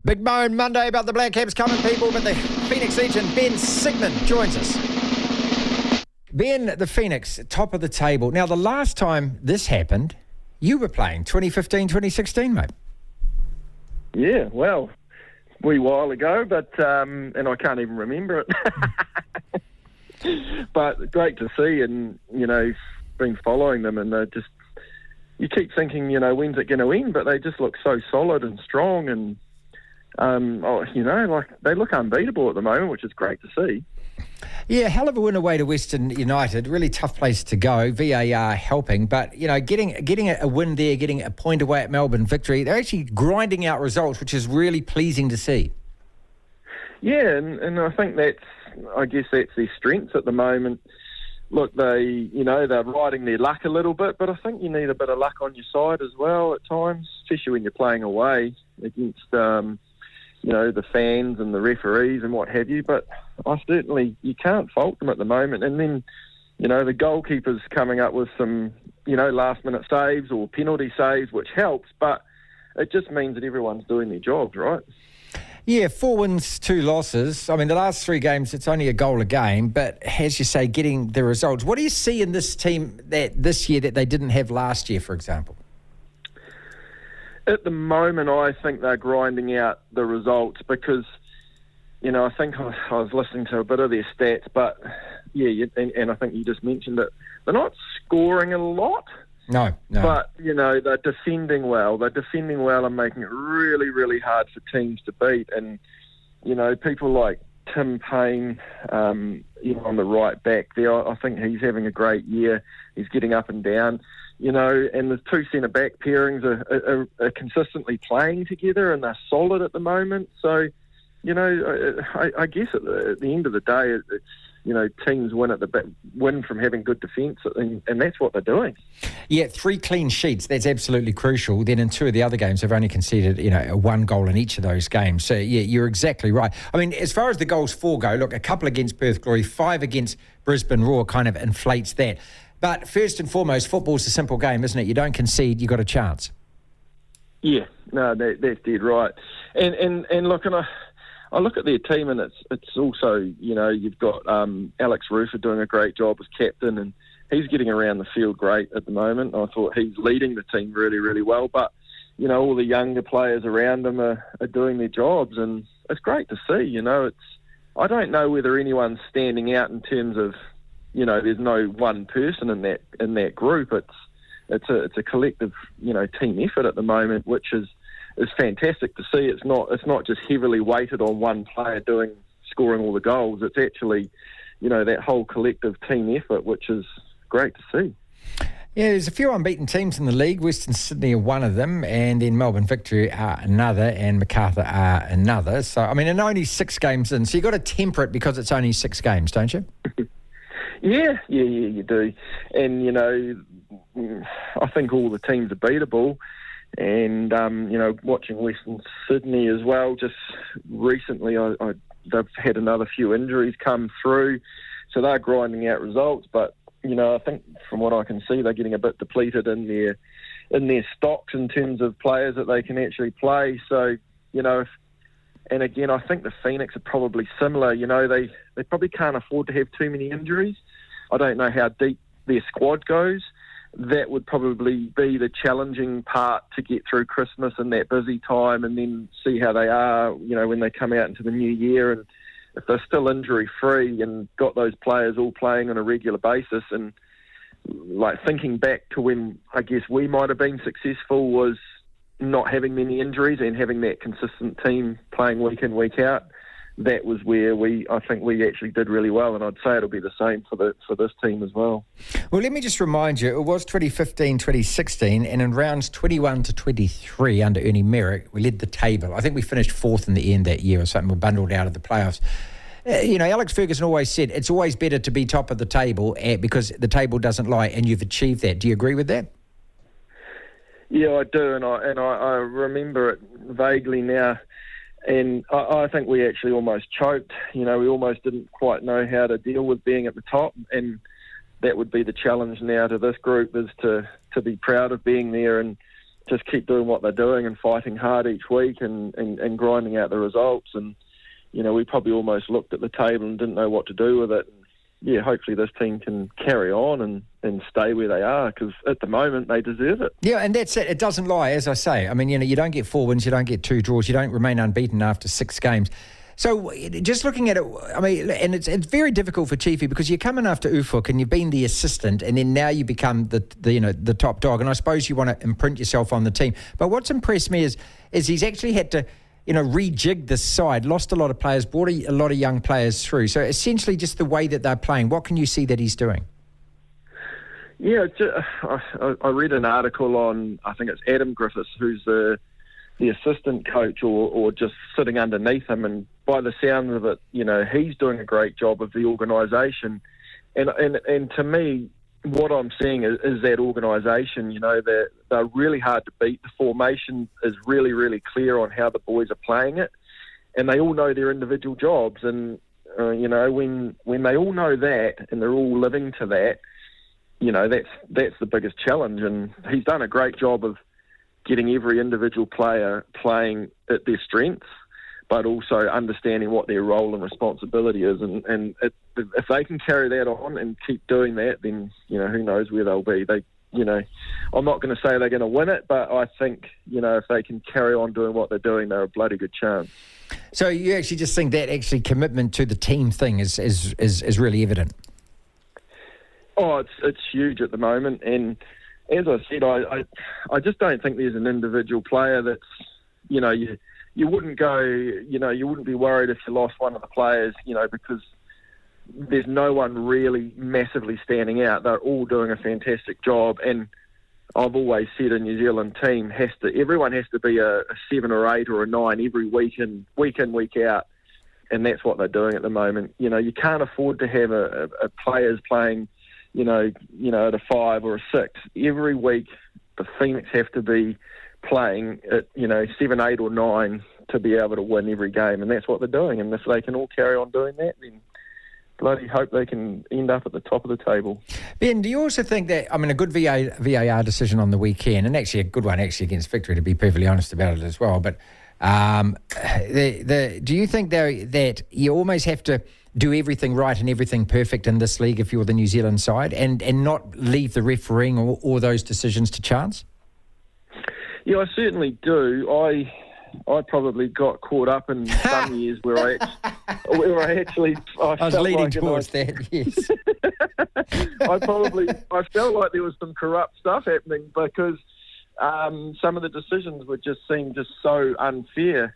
Big moan Monday about the Black Caps coming, people, but the Phoenix legend Ben Sigmund joins us. Ben, the Phoenix, top of the table. Now, the last time this happened, you were playing 2015, 2016, mate. Yeah, well, a wee while ago, but and I can't even remember it. But great to see, and, been following them, and they're just, you keep thinking, when's it going to end? But they just look so solid and strong, and they look unbeatable at the moment, which is great to see. Yeah, hell of a win away to Western United. Really tough place to go. VAR helping, but getting a win there, getting a point away at Melbourne Victory. They're actually grinding out results, which is really pleasing to see. Yeah, and I think that's their strength at the moment. Look, they're riding their luck a little bit, but I think you need a bit of luck on your side as well at times, especially when you're playing away against the fans and the referees and what have you. But you can't fault them at the moment. And then, the goalkeeper's coming up with some, last-minute saves or penalty saves, which helps, but it just means that everyone's doing their jobs, right? Yeah, 4 wins, 2 losses. I mean, the last 3 games, it's only a goal a game, but as you say, getting the results. What do you see in this team this year that they didn't have last year, for example? At the moment, I think they're grinding out the results because, I think I was listening to a bit of their stats, but, and I think you just mentioned it, they're not scoring a lot. No. But, they're defending well. They're defending well and making it really, really hard for teams to beat. And, people like Tim Payne, on the right back there, I think he's having a great year. He's getting up and down. And the 2 centre-back pairings are consistently playing together, and they're solid at the moment. So, I guess at the end of the day, it's, teams win from having good defence, and that's what they're doing. Yeah, 3 clean sheets, that's absolutely crucial. Then in 2 of the other games, they've only conceded, 1 goal in each of those games. So, yeah, you're exactly right. I mean, as far as the goals for go, look, a couple against Perth Glory, 5 against Brisbane Roar kind of inflates that. But first and foremost, football's a simple game, isn't it? You don't concede, you got a chance. Yeah, no, that's dead right. And look, I look at their team, and it's also, you've got Alex Rufer doing a great job as captain, and he's getting around the field great at the moment. I thought he's leading the team really, really well. But, all the younger players around him are doing their jobs, and it's great to see. I don't know whether anyone's standing out in terms of, there's no one person in that group. It's a collective, team effort at the moment, which is fantastic to see. It's not just heavily weighted on one player scoring all the goals. It's actually, that whole collective team effort, which is great to see. Yeah, there's a few unbeaten teams in the league. Western Sydney are one of them, and then Melbourne Victory are another, and Macarthur are another. So, I mean, and only 6 games in, so you've got to temper it because it's only 6 games, don't you? Yeah, you do. And, I think all the teams are beatable. And, watching Western Sydney as well, just recently they've had another few injuries come through. So they're grinding out results. But, I think from what I can see, they're getting a bit depleted in their stocks in terms of players that they can actually play. So, and again, I think the Phoenix are probably similar. They probably can't afford to have too many injuries. I don't know how deep their squad goes. That would probably be the challenging part to get through Christmas and that busy time, and then see how they are, when they come out into the new year. And if they're still injury-free and got those players all playing on a regular basis, and like thinking back to when I guess we might have been successful was not having many injuries and having that consistent team playing week in, week out. That was where I think we actually did really well, and I'd say it'll be the same for this team as well. Well, let me just remind you, it was 2015, 2016, and in rounds 21 to 23 under Ernie Merrick, we led the table. I think we finished 4th in the end that year or something. We bundled out of the playoffs. Alex Ferguson always said it's always better to be top of the table because the table doesn't lie, and you've achieved that. Do you agree with that? Yeah, I do, and I remember it vaguely now. And I think we actually almost choked. We almost didn't quite know how to deal with being at the top. And that would be the challenge now to this group, is to be proud of being there and just keep doing what they're doing and fighting hard each week and grinding out the results. And, we probably almost looked at the table and didn't know what to do with it. And, yeah, hopefully this team can carry on and stay where they are, because at the moment they deserve it. Yeah, and that's it. It doesn't lie, as I say. I mean, you don't get 4 wins, you don't get 2 draws, you don't remain unbeaten after 6 games. So just looking at it, I mean, and it's very difficult for Chiefy, because you're coming after Ufuk and you've been the assistant, and then now you become the top dog. And I suppose you want to imprint yourself on the team. But what's impressed me is he's actually had to rejig this side, lost a lot of players, brought a lot of young players through. So essentially just the way that they're playing, what can you see that he's doing? Yeah, I read an article on, I think it's Adam Griffiths, who's the assistant coach or just sitting underneath him. And by the sound of it, he's doing a great job of the organisation. And to me, what I'm seeing is that organisation, they're really hard to beat. The formation is really, really clear on how the boys are playing it. And they all know their individual jobs. And, when they all know that and they're all living to that, that's the biggest challenge. And he's done a great job of getting every individual player playing at their strengths, but also understanding what their role and responsibility is. And if they can carry that on and keep doing that, then, who knows where they'll be. I'm not going to say they're going to win it, but I think, if they can carry on doing what they're doing, they're a bloody good chance. So you actually just think that actually commitment to the team thing is really evident? Oh, it's huge at the moment. And as I said, I just don't think there's an individual player that's, you wouldn't go, you wouldn't be worried if you lost one of the players, because there's no one really massively standing out. They're all doing a fantastic job. And I've always said a New Zealand team everyone has to be a 7 or 8 or a 9 every week in, week out. And that's what they're doing at the moment. You can't afford to have a players playing, at a 5 or a 6. Every week, the Phoenix have to be playing at, 7, 8 or 9 to be able to win every game. And that's what they're doing. And if they can all carry on doing that, then bloody hope they can end up at the top of the table. Ben, do you also think that, a good VAR decision on the weekend, and actually a good one against Victory, to be perfectly honest about it as well, but do you think that you almost have to do everything right and everything perfect in this league if you're the New Zealand side, and not leave the refereeing or those decisions to chance? Yeah, I certainly do. I probably got caught up in some years where I was leading towards that. Yes, I felt like there was some corrupt stuff happening, because some of the decisions would just seem just so unfair.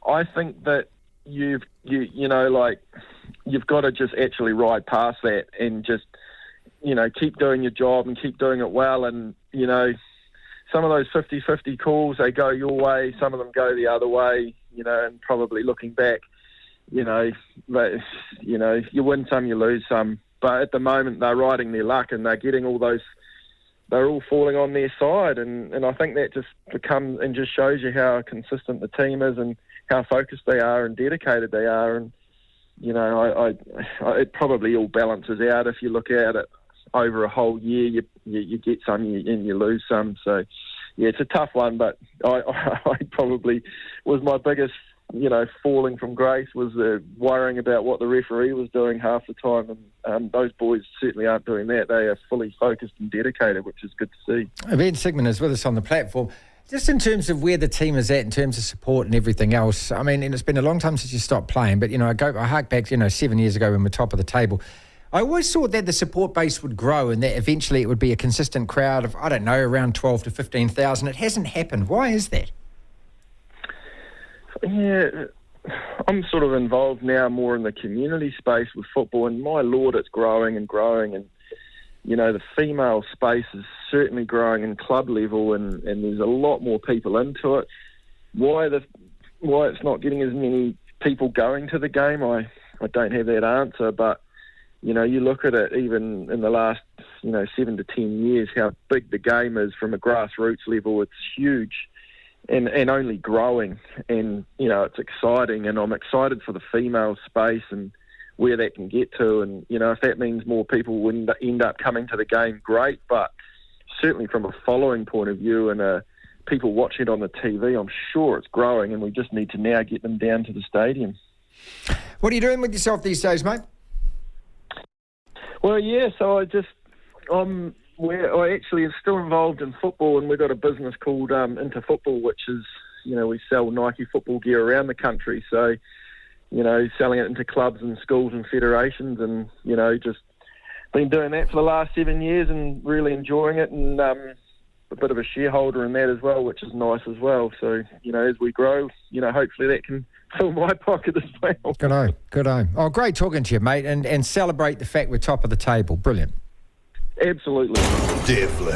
I think that you've got to just actually ride past that and just keep doing your job and keep doing it well. And some of those 50-50 calls, they go your way, some of them go the other way, and probably looking back, you win some, you lose some. But at the moment, they're riding their luck and they're getting all those, they're all falling on their side. And I think that just becomes and just shows you how consistent the team is and how focused they are and dedicated they are. And, it probably all balances out if you look at it over a whole year. You get some and you lose some. So, yeah, it's a tough one, but I probably was my biggest, falling from grace was worrying about what the referee was doing half the time. And those boys certainly aren't doing that. They are fully focused and dedicated, which is good to see. Ben Sigmund is with us on the platform. Just in terms of where the team is at, in terms of support and everything else, and it's been a long time since you stopped playing, but, I hark back, 7 years ago when we're top of the table. I always thought that the support base would grow and that eventually it would be a consistent crowd of, around 12 to 15,000. It hasn't happened. Why is that? Yeah, I'm sort of involved now more in the community space with football, and my Lord, it's growing and growing. And, the female space is certainly growing in club level, and there's a lot more people into it. Why it's not getting as many people going to the game, I don't have that answer, but you look at it even in the last, 7 to 10 years, how big the game is from a grassroots level. It's huge and only growing. And, it's exciting. And I'm excited for the female space and where that can get to. And, if that means more people would end up coming to the game, great. But certainly from a following point of view and a people watching it on the TV, I'm sure it's growing, and we just need to now get them down to the stadium. What are you doing with yourself these days, mate? Well, yeah, so I'm actually still involved in football, and we've got a business called Into Football, which is, we sell Nike football gear around the country. So, selling it into clubs and schools and federations, and, just been doing that for the last 7 years and really enjoying it, and a bit of a shareholder in that as well, which is nice as well. So, as we grow, hopefully that can fill my pocket as well. Good on. Oh, great talking to you, mate, and celebrate the fact we're top of the table. Brilliant. Absolutely. Devlin.